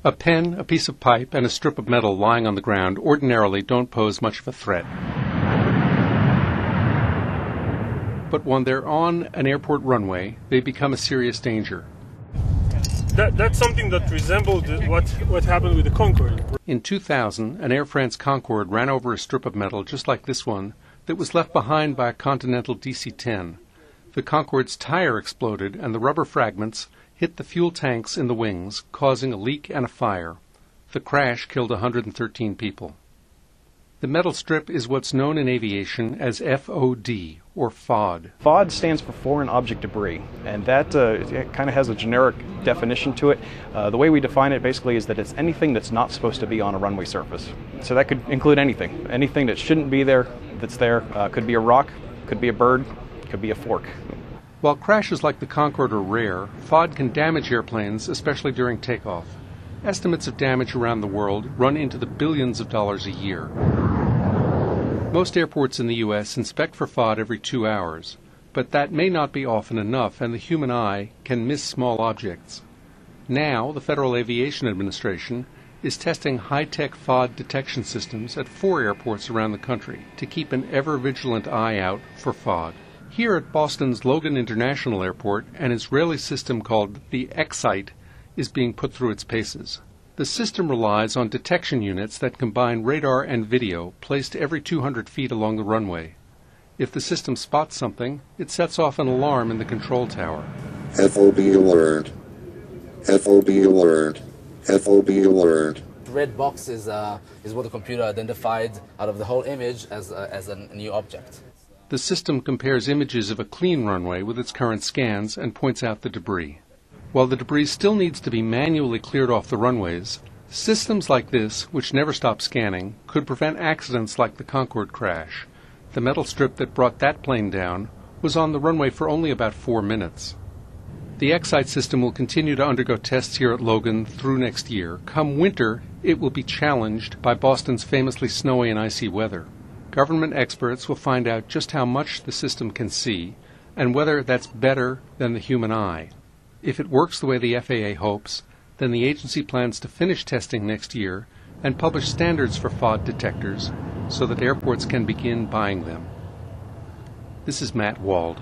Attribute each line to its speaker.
Speaker 1: A pen, a piece of pipe, and a strip of metal lying on the ground ordinarily don't pose much of a threat. But when they're on an airport runway, they become a serious danger.
Speaker 2: That's something that resembled what happened with the Concorde.
Speaker 1: In 2000, an Air France Concorde ran over a strip of metal just like this one that was left behind by a Continental DC-10. The Concorde's tire exploded and the rubber fragments hit the fuel tanks in the wings, causing a leak and a fire. The crash killed 113 people. The metal strip is what's known in aviation as FOD, or FOD.
Speaker 3: FOD stands for Foreign Object Debris, and that kind of has a generic definition to it. The way we define it basically is that it's anything that's not supposed to be on a runway surface. So that could include anything. Anything that shouldn't be there, that's there. Could be a rock, could be a bird, could be a fork.
Speaker 1: While crashes like the Concorde are rare, FOD can damage airplanes, especially during takeoff. Estimates of damage around the world run into the billions of dollars a year. Most airports in the U.S. inspect for FOD every 2 hours, but that may not be often enough, and the human eye can miss small objects. Now, the Federal Aviation Administration is testing high-tech FOD detection systems at 4 airports around the country to keep an ever-vigilant eye out for FOD. Here at Boston's Logan International Airport, an Israeli system called the Xsight is being put through its paces. The system relies on detection units that combine radar and video placed every 200 feet along the runway. If the system spots something, it sets off an alarm in the control tower.
Speaker 4: FOB alert. FOB alert. FOB alert.
Speaker 5: The red box is what the computer identified out of the whole image as a new object.
Speaker 1: The system compares images of a clean runway with its current scans and points out the debris. While the debris still needs to be manually cleared off the runways, systems like this, which never stop scanning, could prevent accidents like the Concorde crash. The metal strip that brought that plane down was on the runway for only about 4 minutes. The Xsight system will continue to undergo tests here at Logan through next year. Come winter, it will be challenged by Boston's famously snowy and icy weather. Government experts will find out just how much the system can see and whether that's better than the human eye. If it works the way the FAA hopes, then the agency plans to finish testing next year and publish standards for FOD detectors so that airports can begin buying them. This is Matt Wald.